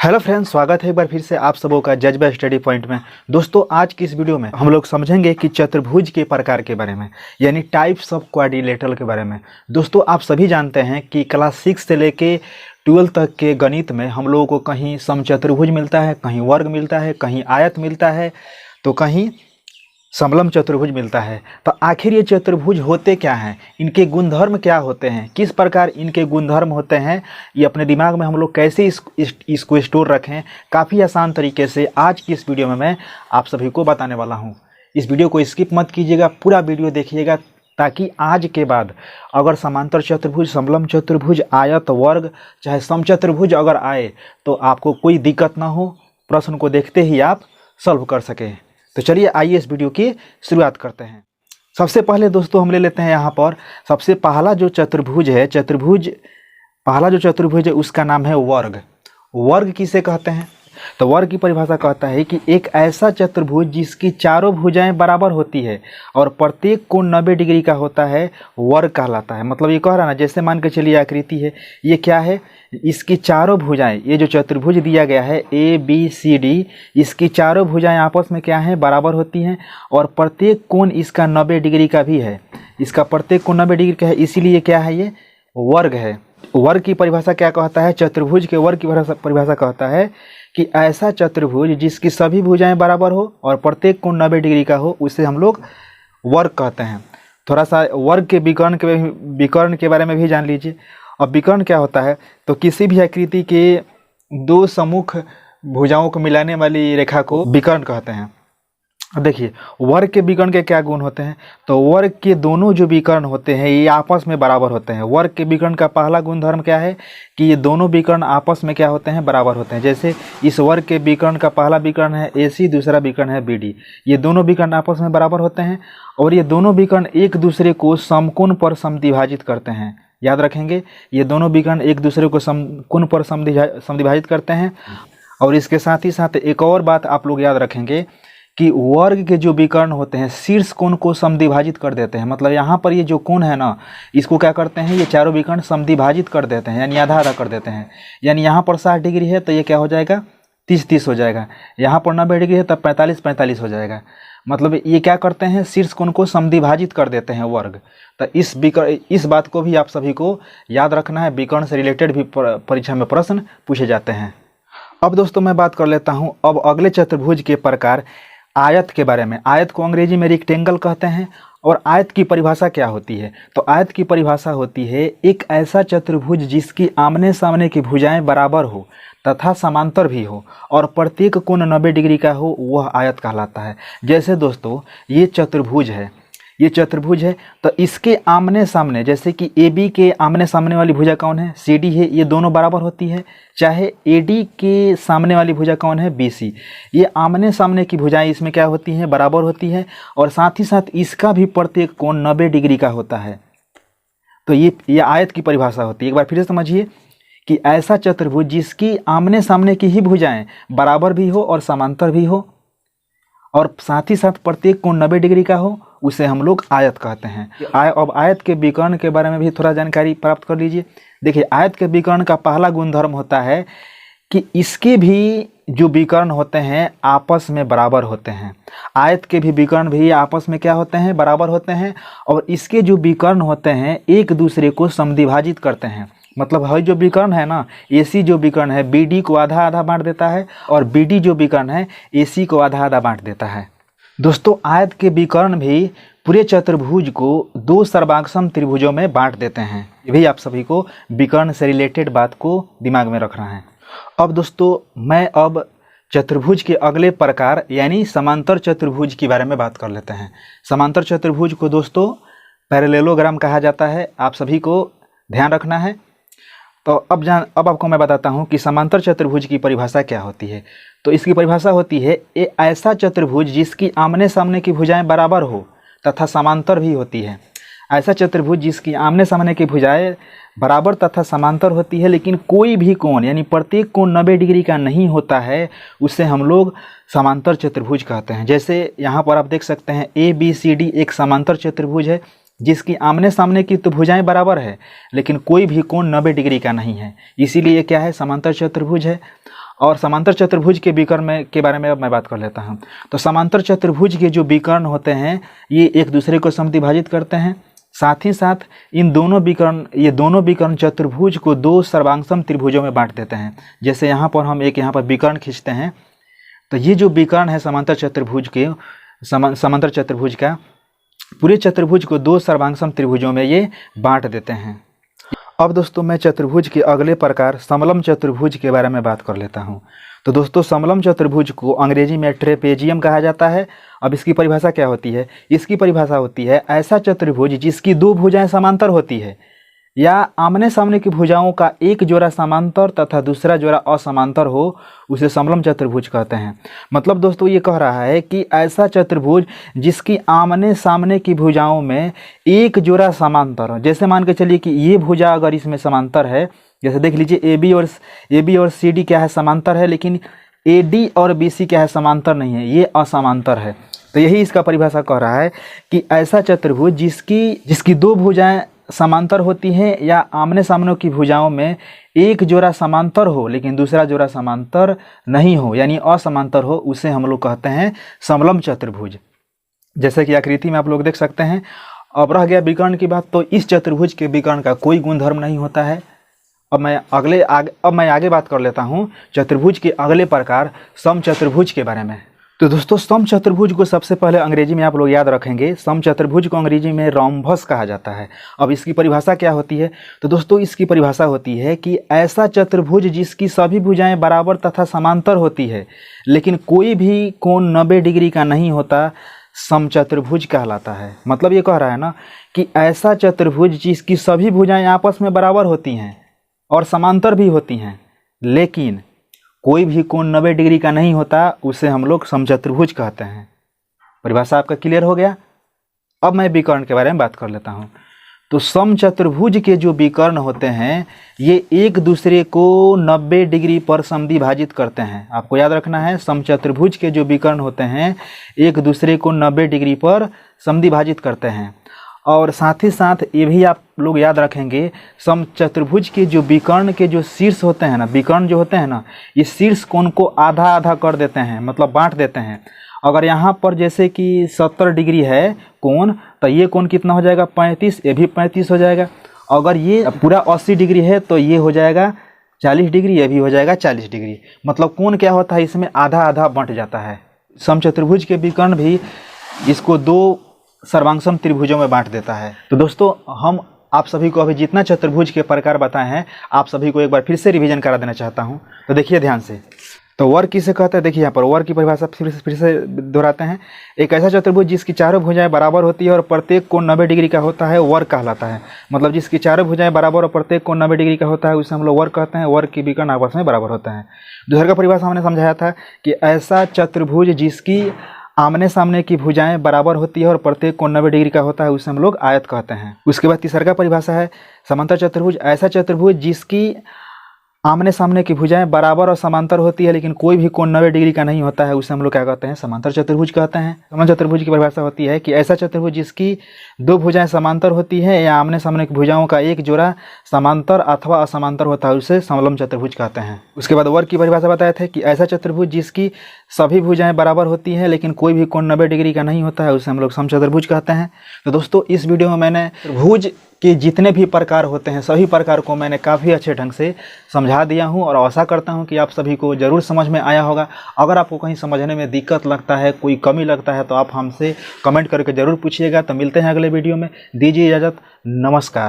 Hello friends, स्वागत है एक बार फिर से आप सबों का जज्बा स्टडी पॉइंट में। दोस्तों, आज की इस वीडियो में हम लोग समझेंगे कि चतुर्भुज के प्रकार के बारे में, यानी टाइप्स ऑफ क्वाड्रिलेटरल के बारे में। दोस्तों, आप सभी जानते हैं कि क्लास 6 से लेके 12 तक के गणित में हम लोगों को कहीं समचतुर्भुज मिलता है, कहीं वर्ग मिलता है, कहीं आयत मिलता है, तो कहीं समलम चतुर्भुज मिलता है। तो आखिर ये चतुर्भुज होते क्या हैं, इनके गुणधर्म क्या होते हैं, किस प्रकार इनके गुणधर्म होते हैं, ये अपने दिमाग में हम लोग कैसे इसको स्टोर रखें, काफ़ी आसान तरीके से आज की इस वीडियो में मैं आप सभी को बताने वाला हूँ। इस वीडियो को स्किप मत कीजिएगा, पूरा वीडियो देखिएगा, ताकि आज के बाद अगर समांतर चतुर्भुज, समलम चतुर्भुज, आयत, वर्ग, चाहे समचतुर्भुज अगर आए तो आपको कोई दिक्कत ना हो, प्रश्न को देखते ही आप सॉल्व कर सकें। तो चलिए आइए इस वीडियो की शुरुआत करते हैं। सबसे पहले दोस्तों हम ले लेते हैं यहाँ पर सबसे पहला जो चतुर्भुज है, पहला जो चतुर्भुज है उसका नाम है वर्ग। वर्ग किसे कहते हैं? तो वर्ग की परिभाषा कहता है कि एक ऐसा चतुर्भुज जिसकी चारों भुजाएं बराबर होती है और प्रत्येक कोण 90 डिग्री का होता है, वर्ग कहलाता है। मतलब ये कह रहा ना, जैसे मान के चलिए आकृति है, ये क्या है, इसकी चारों भुजाएं, ये जो चतुर्भुज दिया गया है ABCD, इसकी चारों भुजाएं आपस में क्या है, बराबर होती हैं और प्रत्येक कोण इसका 90 डिग्री का भी है। इसका प्रत्येक कोण 90 डिग्री का है, इसीलिए क्या है, ये वर्ग है। वर्ग की परिभाषा क्या कहता है? चतुर्भुज के वर्ग की परिभाषा कहता है कि ऐसा चतुर्भुज जिसकी सभी भुजाएं बराबर हो और प्रत्येक कोण 90 डिग्री का हो, उसे हम लोग वर्ग कहते हैं। थोड़ा सा वर्ग के विकर्ण के बारे में भी जान लीजिए। अब विकर्ण क्या होता है? तो किसी भी आकृति के दो सम्मुख भुजाओं को मिलाने वाली रेखा को विकर्ण कहते हैं। अब देखिए, वर्ग के विकर्ण के क्या गुण होते हैं? तो वर्ग के दोनों जो विकर्ण होते हैं ये आपस में बराबर होते हैं। वर्ग के विकर्ण का पहला गुणधर्म क्या है कि ये दोनों विकर्ण आपस में क्या होते हैं, बराबर होते हैं। जैसे इस वर्ग के विकर्ण का पहला विकर्ण है AC, दूसरा विकर्ण है BD। ये दोनों विकर्ण आपस में बराबर होते हैं और ये दोनों विकर्ण एक दूसरे को समकोण पर समद्विभाजित करते हैं। याद रखेंगे, ये दोनों विकर्ण एक दूसरे को समकोण पर समद्विभाजित करते हैं। और इसके साथ ही साथ एक और बात आप लोग याद रखेंगे कि वर्ग के जो विकर्ण होते हैं शीर्ष कोण को समद्विभाजित कर देते हैं। मतलब यहाँ पर ये जो कोण है ना, इसको क्या करते हैं, ये चारों विकर्ण समद्विभाजित कर देते हैं, यानी आधा आधा कर देते हैं। यानी यहाँ पर 60 डिग्री है तो ये क्या हो जाएगा, 30-30 हो जाएगा। यहाँ पर 90 डिग्री है तब 45-45 हो जाएगा। मतलब ये क्या करते हैं, शीर्ष कोण को समद्विभाजित कर देते हैं वर्ग। तो इस बात को भी आप सभी को याद रखना है। विकर्ण से रिलेटेड भी परीक्षा में प्रश्न पूछे जाते हैं। अब दोस्तों मैं बात कर लेता हूँ अब अगले चतुर्भुज के प्रकार आयत के बारे में। आयत को अंग्रेजी में रेक्टेंगल कहते हैं। और आयत की परिभाषा क्या होती है? तो आयत की परिभाषा होती है एक ऐसा चतुर्भुज जिसकी आमने सामने की भुजाएं बराबर हो तथा समांतर भी हो और प्रत्येक कोण 90 डिग्री का हो, वह आयत कहलाता है। जैसे दोस्तों ये चतुर्भुज है, तो इसके आमने सामने, जैसे कि AB के आमने सामने वाली भुजा कौन है, CD है, ये दोनों बराबर होती है। चाहे AD के सामने वाली भुजा कौन है, BC। ये आमने सामने की भुजाएं इसमें क्या होती हैं, बराबर होती है और साथ ही साथ इसका भी प्रत्येक कोण 90 डिग्री का होता है। तो ये आयत की परिभाषा होती है। एक बार फिर से समझिए कि ऐसा चतुर्भुज जिसकी आमने सामने की ही भुजाएं बराबर भी हो और समांतर भी हो और साथ ही साथ प्रत्येक कोण 90 डिग्री का हो, उसे हम लोग आयत कहते हैं। अब आयत के विकर्ण के बारे में भी थोड़ा जानकारी प्राप्त कर लीजिए। देखिए, आयत के विकर्ण का पहला गुणधर्म होता है कि इसके भी जो विकर्ण होते हैं आपस में बराबर होते हैं। आयत के भी विकर्ण भी आपस में क्या होते हैं, बराबर होते हैं और इसके जो विकर्ण होते हैं एक दूसरे को समद्विभाजित करते हैं। मतलब है जो विकर्ण है ना, AC जो विकर्ण है BD को आधा आधा बांट देता है और BD जो विकर्ण है AC को आधा आधा बांट देता है। दोस्तों, आयत के विकर्ण भी पूरे चतुर्भुज को दो सर्वांगसम त्रिभुजों में बांट देते हैं। ये भी आप सभी को विकर्ण से रिलेटेड बात को दिमाग में रखना है। अब दोस्तों मैं चतुर्भुज के अगले प्रकार यानी समांतर चतुर्भुज के बारे में बात कर लेते हैं। समांतर चतुर्भुज को दोस्तों पैरेललोग्राम कहा जाता है, आप सभी को ध्यान रखना है। तो अब आपको मैं बताता हूँ कि समांतर चतुर्भुज की परिभाषा क्या होती है। तो इसकी परिभाषा होती है ऐसा चतुर्भुज जिसकी आमने सामने की भुजाएं बराबर हो तथा समांतर भी होती है। ऐसा चतुर्भुज जिसकी आमने सामने की भुजाएं बराबर तथा समांतर होती है लेकिन कोई भी कोण यानी प्रत्येक कोण 90 डिग्री का नहीं होता है, उसे हम लोग समांतर चतुर्भुज कहते हैं। जैसे यहाँ पर आप देख सकते हैं ABCD एक समांतर चतुर्भुज है जिसकी आमने सामने की तो भुजाएं बराबर है लेकिन कोई भी कोण 90 डिग्री का नहीं है, इसीलिए क्या है, समांतर चतुर्भुज है। और समांतर चतुर्भुज के विकर्ण के बारे में अब मैं बात कर लेता हूँ। तो समांतर चतुर्भुज के जो विकर्ण होते हैं ये एक दूसरे को समद्विभाजित करते हैं। साथ ही साथ ये दोनों विकर्ण चतुर्भुज को दो सर्वांगसम त्रिभुजों में बांट देते हैं। जैसे यहाँ पर हम एक यहाँ पर विकर्ण खींचते हैं तो ये जो विकर्ण है समांतर चतुर्भुज का पूरे चतुर्भुज को दो सर्वांगसम त्रिभुजों में ये बांट देते हैं। अब दोस्तों मैं चतुर्भुज के अगले प्रकार समलम चतुर्भुज के बारे में बात कर लेता हूँ। तो दोस्तों समलम चतुर्भुज को अंग्रेजी में ट्रेपेजियम कहा जाता है। अब इसकी परिभाषा क्या होती है? इसकी परिभाषा होती है ऐसा चतुर्भुज जिसकी दो भुजाएं समांतर होती है या आमने सामने की भुजाओं का एक जोड़ा समांतर तथा दूसरा जोड़ा असमांतर हो, उसे समलम चतुर्भुज कहते हैं। मतलब दोस्तों ये कह रहा है कि ऐसा चतुर्भुज जिसकी आमने सामने की भुजाओं में एक जोड़ा समांतर हो। जैसे मान के चलिए कि ये भुजा अगर इसमें समांतर है, जैसे देख लीजिए ए बी और सी डी क्या है, समांतर है, लेकिन ए डी और बी सी क्या है, समांतर नहीं है, ये असमांतर है। तो यही इसका परिभाषा कह रहा है कि ऐसा चतुर्भुज जिसकी दो भुजाएं समांतर होती हैं या आमने सामने की भुजाओं में एक जोड़ा समांतर हो लेकिन दूसरा जोड़ा समांतर नहीं हो यानी असमांतर हो, उसे हम लोग कहते हैं समलम चतुर्भुज। जैसे कि आकृति में आप लोग देख सकते हैं। अब रह गया विकर्ण की बात। तो इस चतुर्भुज के विकर्ण का कोई गुणधर्म नहीं होता है। अब मैं आगे बात कर लेता हूँ चतुर्भुज के अगले प्रकार समचतुर्भुज के बारे में। तो दोस्तों समचतुर्भुज को सबसे पहले अंग्रेजी में आप लोग याद रखेंगे, समचतुर्भुज को अंग्रेजी में रोम्बस कहा जाता है। अब इसकी परिभाषा क्या होती है? तो दोस्तों इसकी परिभाषा होती है कि ऐसा चतुर्भुज जिसकी सभी भुजाएं बराबर तथा समांतर होती है लेकिन कोई भी कोण 90 डिग्री का नहीं होता, समचतुर्भुज कहलाता है। मतलब ये कह रहा है ना कि ऐसा चतुर्भुज जिसकी सभी भुजाएं आपस में बराबर होती हैं और समांतर भी होती हैं लेकिन कोई भी कोण 90 डिग्री का नहीं होता, उसे हम लोग समचतुर्भुज कहते हैं। परिभाषा आपका क्लियर हो गया। अब मैं विकर्ण के बारे में बात कर लेता हूँ। तो समचतुर्भुज के जो विकर्ण होते हैं ये एक दूसरे को 90 डिग्री पर समद्विभाजित करते हैं। आपको याद रखना है समचतुर्भुज के जो विकर्ण होते हैं एक दूसरे को 90 डिग्री पर समद्विभाजित करते हैं। और साथ ही साथ ये भी आप लोग याद रखेंगे समचतुर्भुज के जो विकर्ण के जो शीर्ष होते हैं ना, विकर्ण जो होते हैं ना, ये शीर्ष कोण को आधा आधा कर देते हैं, मतलब बांट देते हैं। अगर यहाँ पर जैसे कि 70 डिग्री है कोण तो ये कोण कितना हो जाएगा 35, ये भी 35 हो जाएगा। अगर ये पूरा 80 डिग्री है तो ये हो जाएगा 40 डिग्री, ये भी हो जाएगा 40 डिग्री। मतलब कोण क्या होता है इसमें आधा आधा बंट जाता है। समचतुर्भुज के विकर्ण भी इसको दो सर्वांगसम त्रिभुजों में बांट देता है। तो दोस्तों हम आप सभी को अभी जितना चतुर्भुज के प्रकार बताए हैं आप सभी को एक बार फिर से रिवीजन करा देना चाहता हूं। तो देखिए ध्यान से। तो वर्ग किसे कहते हैं? देखिए यहाँ पर वर्ग की परिभाषा फिर से दोहराते हैं। एक ऐसा चतुर्भुज जिसकी चारों भुजाएं बराबर होती है और प्रत्येक कोण 90 डिग्री का होता है वर्ग कहलाता है। मतलब जिसकी चारों भुजाएं बराबर और प्रत्येक कोण 90 डिग्री का होता है उसे हम लोग वर्ग कहते हैं। वर्ग के विकर्ण आपस में बराबर होते हैं। दूसरा का परिभाषा हमने समझाया था कि ऐसा चतुर्भुज जिसकी आमने सामने की भुजाएं बराबर होती है और प्रत्येक कोण 90 डिग्री का होता है उसे हम लोग आयत कहते हैं। उसके बाद तीसरा का परिभाषा है समांतर चतुर्भुज। ऐसा चतुर्भुज जिसकी आमने सामने की भुजाएं बराबर और समांतर होती है लेकिन कोई भी कोण 90 डिग्री का नहीं होता है उसे हम लोग क्या कहते हैं? समांतर चतुर्भुज कहते हैं। समांतर चतुर्भुज की परिभाषा होती है कि ऐसा चतुर्भुज जिसकी दो भुजाएं समांतर होती है या आमने सामने की भुजाओं का एक जोड़ा समांतर अथवा असमांतर होता है उसे समलम चतुर्भुज कहते हैं। उसके बाद वर्ग की परिभाषा बताए थे कि ऐसा चतुर्भुज जिसकी सभी भुजाएं बराबर होती हैं लेकिन कोई भी कोण 90 डिग्री का नहीं होता है उसे हम लोग समचतुर्भुज कहते हैं। तो दोस्तों इस वीडियो में मैंने भुज के जितने भी प्रकार होते हैं सभी प्रकार को मैंने काफ़ी अच्छे ढंग से समझा दिया हूं और आशा करता हूं कि आप सभी को ज़रूर समझ में आया होगा। अगर आपको कहीं समझने में दिक्कत लगता है, कोई कमी लगता है तो आप हमसे कमेंट करके ज़रूर पूछिएगा। तो मिलते हैं अगले वीडियो में। दीजिए इजाज़त। नमस्कार।